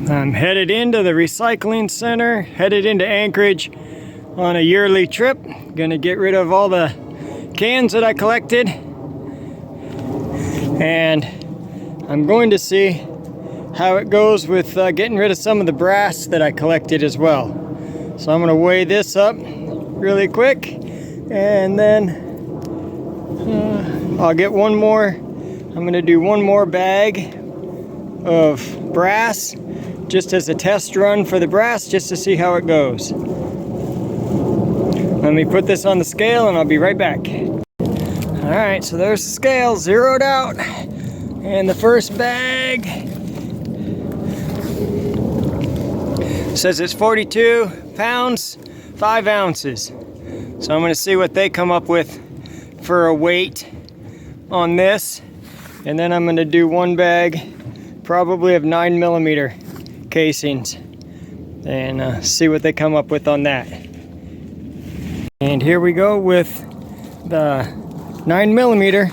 I'm headed into the recycling center, headed into Anchorage on a yearly trip. Gonna get rid of all the cans that I collected. And I'm going to see how it goes with getting rid of some of the brass that I collected as well. So I'm gonna weigh this up really quick, and then I'll get one more. I'm gonna do one more bag of brass just as a test run for the brass, just to see how it goes. Let me put this on the scale and I'll be right back. All right, so there's the scale zeroed out, and the first bag says it's 42 pounds, 5 ounces. So I'm gonna see what they come up with for a weight on this. And then I'm gonna do one bag, probably of 9mm casings, and see what they come up with on that. And here we go with the 9mm.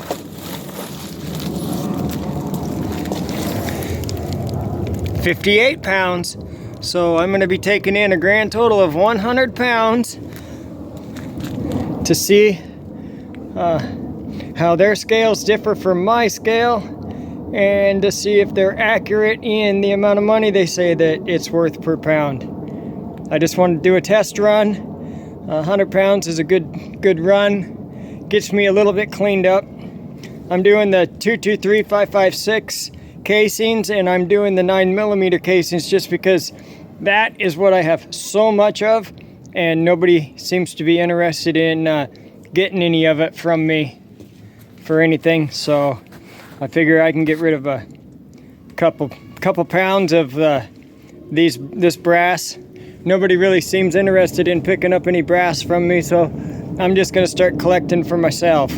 58 pounds. So I'm going to be taking in a grand total of 100 pounds to see how their scales differ from my scale, and to see if they're accurate in the amount of money they say that it's worth per pound. I just wanted to do a test run. 100 pounds is a good run. Gets me a little bit cleaned up. I'm doing the 223, 556 casings, and I'm doing the 9mm casings just because that is what I have so much of, and nobody seems to be interested in getting any of it from me for anything. So I figure I can get rid of a couple pounds of this brass. Nobody really seems interested in picking up any brass from me, so I'm just gonna start collecting for myself.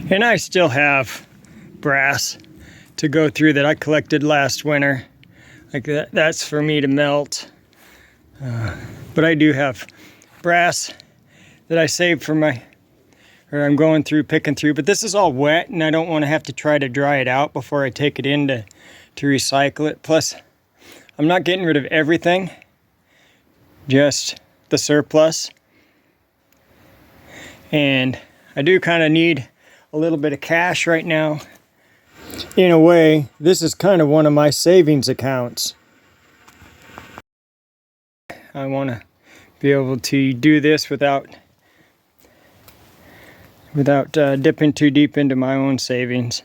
And I still have brass to go through that I collected last winter. Like that's for me to melt. But I do have brass that I saved for I'm going through, picking through. But this is all wet, and I don't want to have to try to dry it out before I take it in to recycle it. Plus, I'm not getting rid of everything, just the surplus. And I do kind of need a little bit of cash right now. In a way, this is kind of one of my savings accounts. I want to be able to do this without dipping too deep into my own savings.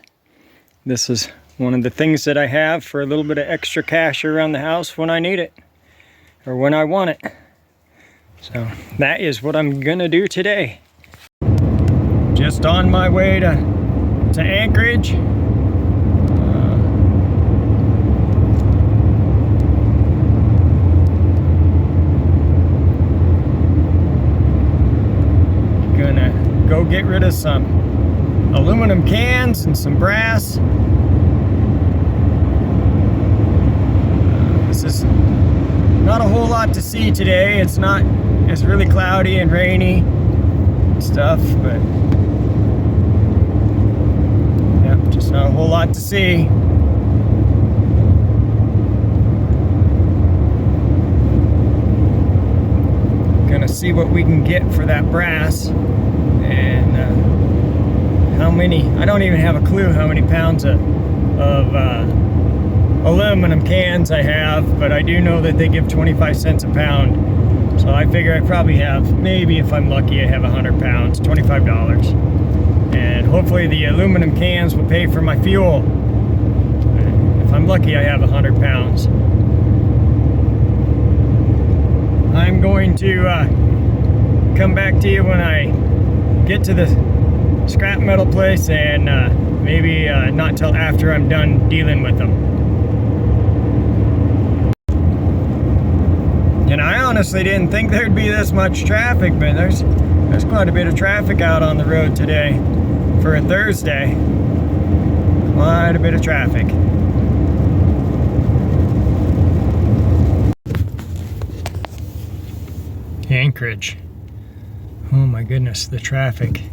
This is one of the things that I have for a little bit of extra cash around the house when I need it, or when I want it. So that is what I'm gonna do today. Just on my way to Anchorage. Gonna go get rid of some aluminum cans and some brass. This is not a whole lot to see today. It's really cloudy and rainy and stuff, but yeah, just not a whole lot to see. Gonna see what we can get for that brass, and how many. I don't even have a clue how many pounds of aluminum cans I have, but I do know that they give 25 cents a pound. So I figure I probably have, maybe if I'm lucky, I have 100 pounds, $25. And hopefully the aluminum cans will pay for my fuel. If I'm lucky, I have 100 pounds. I'm going to come back to you when I get to the scrap metal place, and maybe not till after I'm done dealing with them. And I honestly didn't think there'd be this much traffic, but there's quite a bit of traffic out on the road today for a Thursday. Quite a bit of traffic. Anchorage. Oh my goodness, the traffic.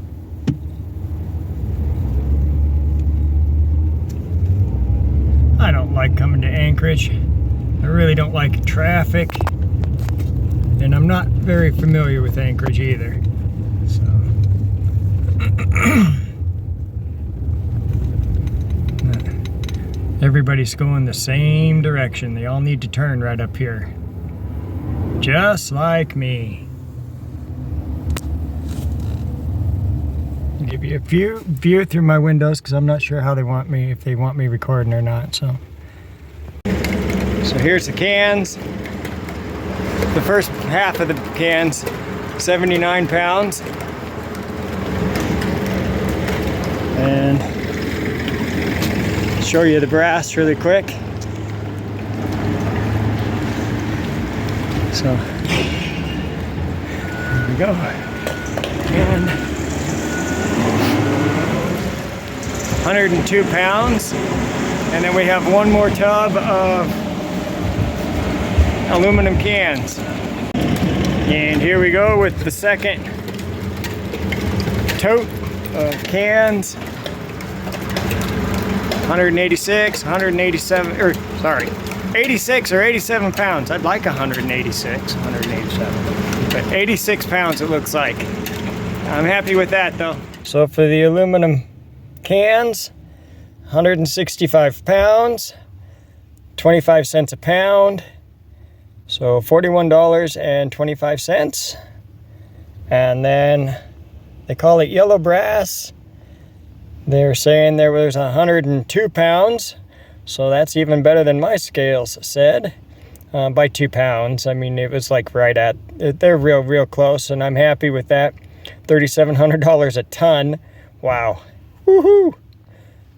like coming to Anchorage. I really don't like traffic, and I'm not very familiar with Anchorage either. So everybody's going the same direction. They all need to turn right up here, just like me. I'll give you a view through my windows because I'm not sure how they want me, if they want me recording or not. So here's the cans. The first half of the cans, 79 pounds. And show you the brass really quick. So here we go. And 102 pounds. And then we have one more tub of aluminum cans. And here we go with the second tote of cans. 186, 187, or sorry, 86 or 87 pounds. I'd like 186, 187, but 86 pounds it looks like. I'm happy with that though. So for the aluminum cans, 165 pounds, 25 cents a pound. So $41.25. And then they call it yellow brass. They're saying there was 102 pounds. So that's even better than my scales said. By 2 pounds. I mean, it was like right at, they're real close, and I'm happy with that. $3,700 a ton. Wow. Woohoo!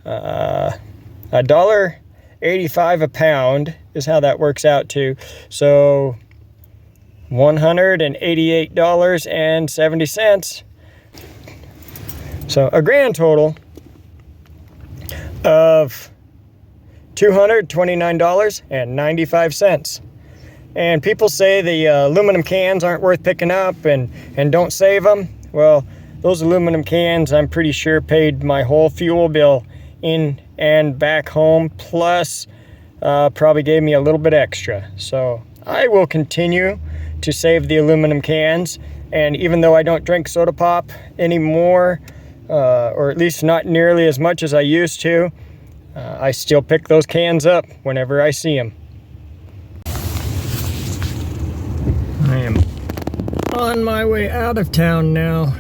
$1.85 a pound is how that works out to. So $188.70. So a grand total of $229.95. And people say the aluminum cans aren't worth picking up and don't save them. Well, those aluminum cans, I'm pretty sure, paid my whole fuel bill in and back home, plus probably gave me a little bit extra. So I will continue to save the aluminum cans. And even though I don't drink soda pop anymore, or at least not nearly as much as I used to, I still pick those cans up whenever I see them. I am on my way out of town now.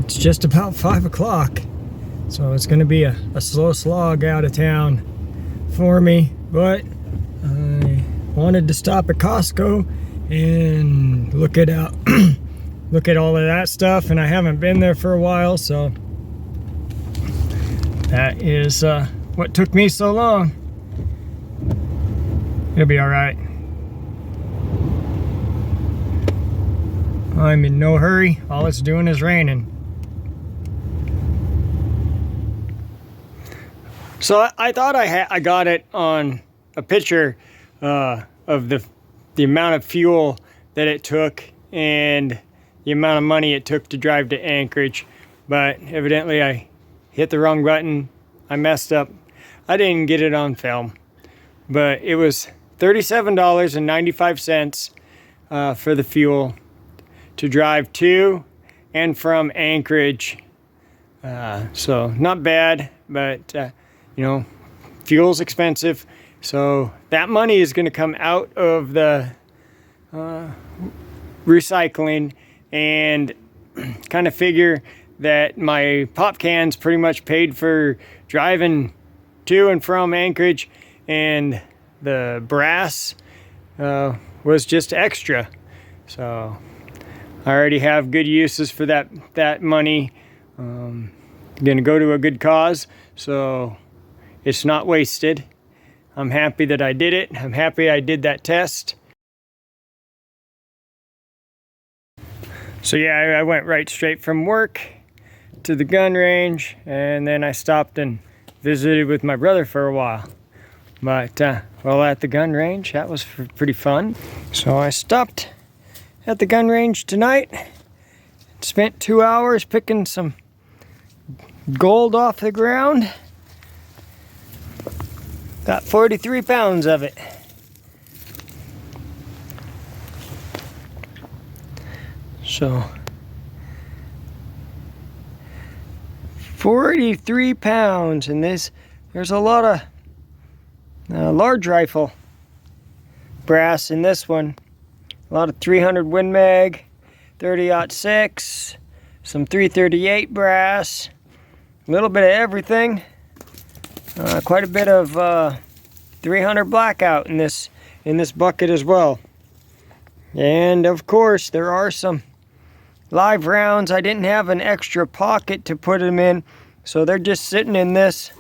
It's just about 5 o'clock, so it's going to be a slow slog out of town for me, but I wanted to stop at Costco and look at all of that stuff, and I haven't been there for a while, so that is what took me so long. It'll be all right. I'm in no hurry. All it's doing is raining. So I thought I got it on a picture of the amount of fuel that it took and the amount of money it took to drive to Anchorage, but evidently I hit the wrong button. I messed up. I didn't get it on film, but it was $37.95 for the fuel to drive to and from Anchorage. So not bad, but you know, fuel's expensive. So that money is going to come out of the recycling, and kind of figure that my pop cans pretty much paid for driving to and from Anchorage, and the brass was just extra. So I already have good uses for that money. Gonna go to a good cause, so it's not wasted. I'm happy that I did it. I'm happy I did that test. So yeah, I went right straight from work to the gun range, and then I stopped and visited with my brother for a while. But while at the gun range, that was pretty fun. So I stopped at the gun range tonight, spent 2 hours picking some gold off the ground, Got 43 pounds of it. So 43 pounds, and there's a lot of large rifle brass in this one. A lot of 300 Win Mag, 30-06, some 338 brass, a little bit of everything. Quite a bit of 300 Blackout in this bucket as well. And of course, there are some live rounds. I didn't have an extra pocket to put them in, so they're just sitting in this,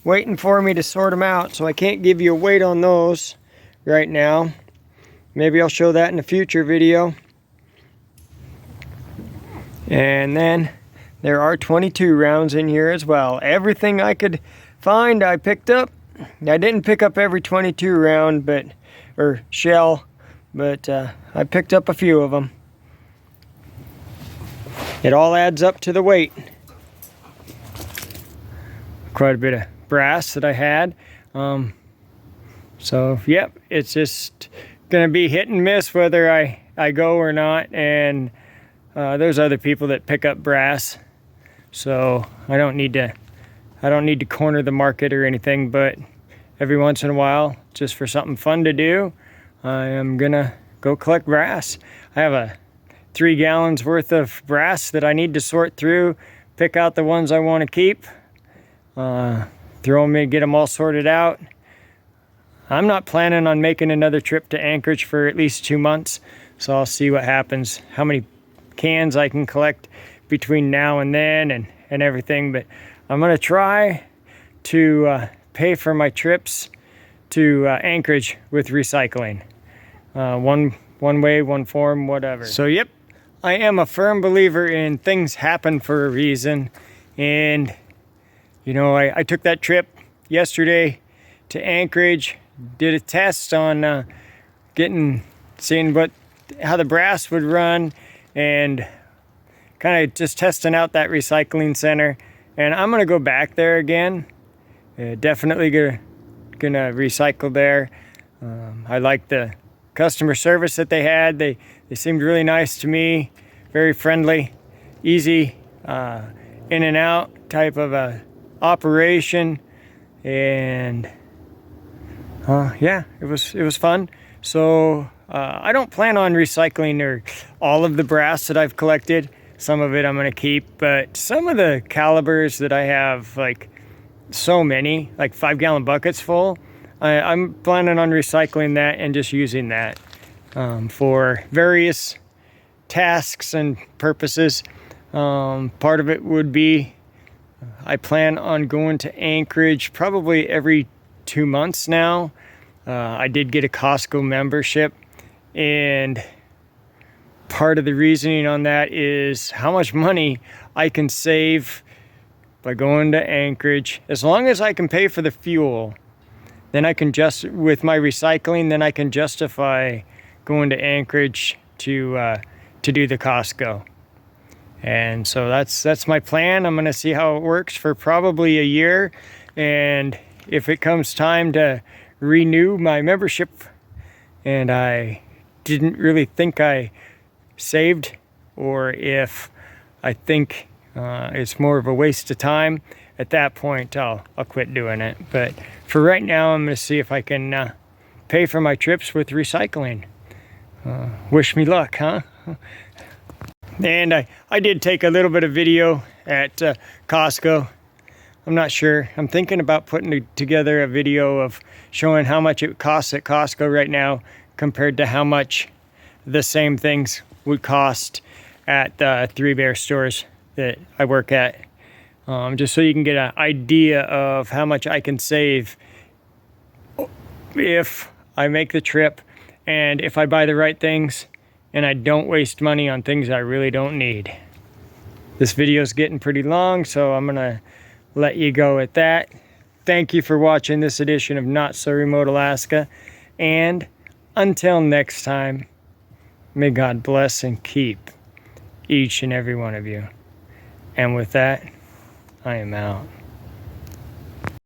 waiting for me to sort them out. So I can't give you a weight on those right now. Maybe I'll show that in a future video. And then there are 22 rounds in here as well. Everything I could find, I picked up. I didn't pick up every 22 round, or shell, but I picked up a few of them. It all adds up to the weight. Quite a bit of brass that I had. So, yep, it's just gonna be hit and miss whether I go or not. And there's other people that pick up brass, so I don't need to corner the market or anything, but every once in a while, just for something fun to do, I am gonna go collect brass. I have 3 gallons worth of brass that I need to sort through, pick out the ones I want to keep, throw them in, get them all sorted out. I'm not planning on making another trip to Anchorage for at least 2 months, so I'll see what happens, how many cans I can collect between now and then and everything. But I'm gonna try to pay for my trips to Anchorage with recycling. One way, one form, whatever. So yep, I am a firm believer in things happen for a reason. And you know, I took that trip yesterday to Anchorage, did a test on seeing how the brass would run, and kind of just testing out that recycling center. And I'm gonna go back there again. Definitely gonna recycle there. I like the customer service that they had. They seemed really nice to me, very friendly, easy, in and out type of a operation. And yeah, it was fun. So I don't plan on recycling all of the brass that I've collected. Some of it I'm gonna keep, but some of the calibers that I have, like so many, like 5-gallon buckets full, I'm planning on recycling that and just using that for various tasks and purposes. Part of it would be, I plan on going to Anchorage probably every 2 months now. I did get a Costco membership, and part of the reasoning on that is how much money I can save by going to Anchorage. As long as I can pay for the fuel, then I can with my recycling, then I can justify going to Anchorage to do the Costco. And so that's my plan. I'm gonna see how it works for probably a year, and if it comes time to renew my membership and I didn't really think I saved, or if I think it's more of a waste of time, at that point I'll quit doing it. But for right now, I'm gonna see if I can pay for my trips with recycling. Wish me luck, huh? And I did take a little bit of video at Costco. I'm not sure. I'm thinking about putting together a video of showing how much it costs at Costco right now compared to how much the same things would cost at the Three Bear stores that I work at. Just so you can get an idea of how much I can save if I make the trip and if I buy the right things and I don't waste money on things I really don't need. This video is getting pretty long, so I'm gonna let you go at that. Thank you for watching this edition of Not So Remote Alaska, and until next time, may God bless and keep each and every one of you. And with that, I am out.